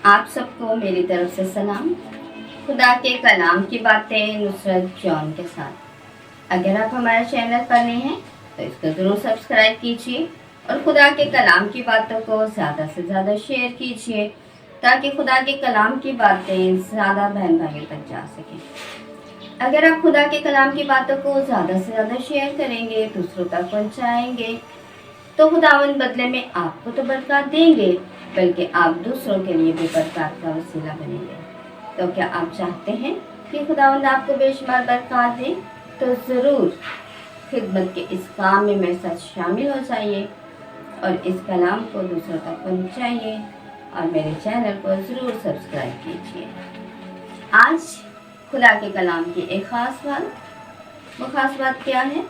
आप सबको मेरी तरफ से सलाम। खुदा के कलाम की बातें नुसरत जॉन के साथ। अगर आप हमारे चैनल पर नए हैं तो इसको ज़रूर सब्सक्राइब कीजिए और खुदा के कलाम की बातों को ज़्यादा से ज़्यादा शेयर कीजिए ताकि खुदा के कलाम की बातें ज़्यादा बहन भाइयों तक जा सकें। अगर आप खुदा के कलाम की बातों को ज़्यादा से ज़्यादा शेयर करेंगे, दूसरों तक पहुँचाएंगे, तो खुदावंद बदले में आपको तो बरकत देंगे बल्कि आप दूसरों के लिए भी बरकत का वसीला बनेंगे। तो क्या आप चाहते हैं कि खुदावंद आपको बेशुमार बरकत दे? तो ज़रूर खिदमत के इस काम में मेरे साथ शामिल हो जाइए और इस कलाम को दूसरों तक पहुंचाइए और मेरे चैनल को ज़रूर सब्सक्राइब कीजिए। आज खुदा के कलाम की एक ख़ास बात, वो ख़ास बात क्या है?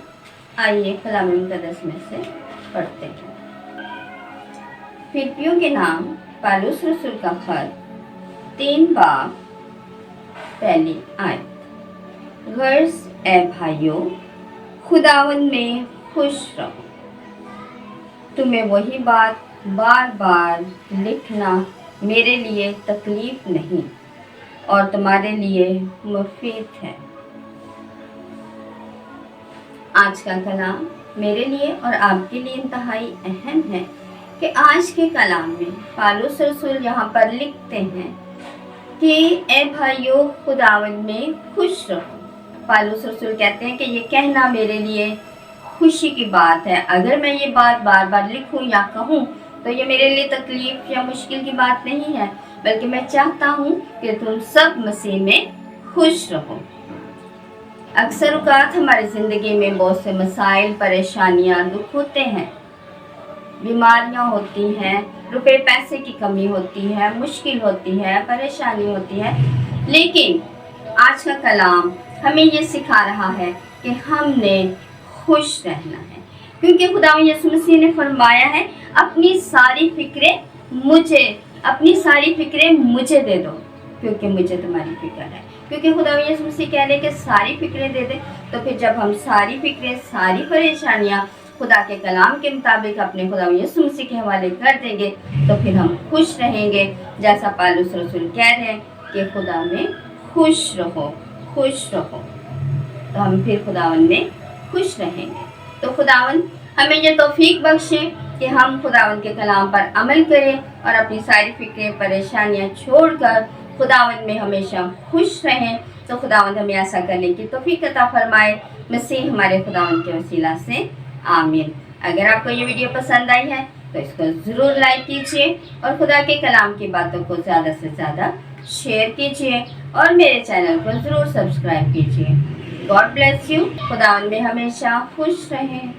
आइए कलाम मुक़द्दस में से पढ़ते हैं। फिलिप्पियों के नाम पौलुस रसूल का खत 3 बाब पहली आयत। गर्ज ए भाइयों, खुदावंद में खुश रहो। तुम्हें वही बात बार बार लिखना मेरे लिए तकलीफ नहीं और तुम्हारे लिए मुफीद है। आज का कलाम मेरे लिए और आपके लिए इंतहाई अहम है कि आज के कलाम में पौलुस रसूल यहाँ पर लिखते हैं कि ए भाइयों, खुदावंद में खुश रहो। पौलुस रसूल कहते हैं कि ये कहना मेरे लिए खुशी की बात है। अगर मैं ये बात बार बार लिखूं या कहूं तो ये मेरे लिए तकलीफ या मुश्किल की बात नहीं है, बल्कि मैं चाहता हूं कि तुम सब मसीह में खुश रहो। अक्सर औक़ात हमारी ज़िंदगी में बहुत से मसाइल, परेशानियां, दुख होते हैं, बीमारियां होती हैं, रुपए पैसे की कमी होती है, मुश्किल होती है, परेशानी होती है। लेकिन आज का कलाम हमें ये सिखा रहा है कि हमने खुश रहना है, क्योंकि खुदा यीशु मसीह ने फरमाया है, अपनी सारी फिक्रें मुझे दे दो क्योंकि मुझे तुम्हारी फिक्र है। क्योंकि खुदा यीशु मसीह कह रहे कि सारी फिक्रें दे दे, तो फिर जब हम सारी फिक्रें, सारी परेशानियां खुदा के कलाम के मुताबिक अपने खुदा यीशु मसीह के हवाले कर देंगे तो फिर हम खुश रहेंगे। जैसा पौलुस रसूल कह रहे हैं कि खुदा में खुश रहो, खुश रहो, तो हम फिर खुदावन में खुश रहेंगे। तो खुदावन हमें ये तौफीक बख्शे कि हम खुदावन के कलाम पर अमल करें और अपनी सारी फिक्रें, परेशानियां छोड़कर खुदावन में हमेशा खुश रहें। तो खुदावन हमें ऐसा करने की तौफीक अता फरमाए, मसीह हमारे खुदावन के वसीला से, आमीन। अगर आपको ये वीडियो पसंद आई है तो इसको ज़रूर लाइक कीजिए और खुदा के कलाम की बातों को ज़्यादा से ज़्यादा शेयर कीजिए और मेरे चैनल को ज़रूर सब्सक्राइब कीजिए। God bless you. खुदावन में हमेशा खुश रहें।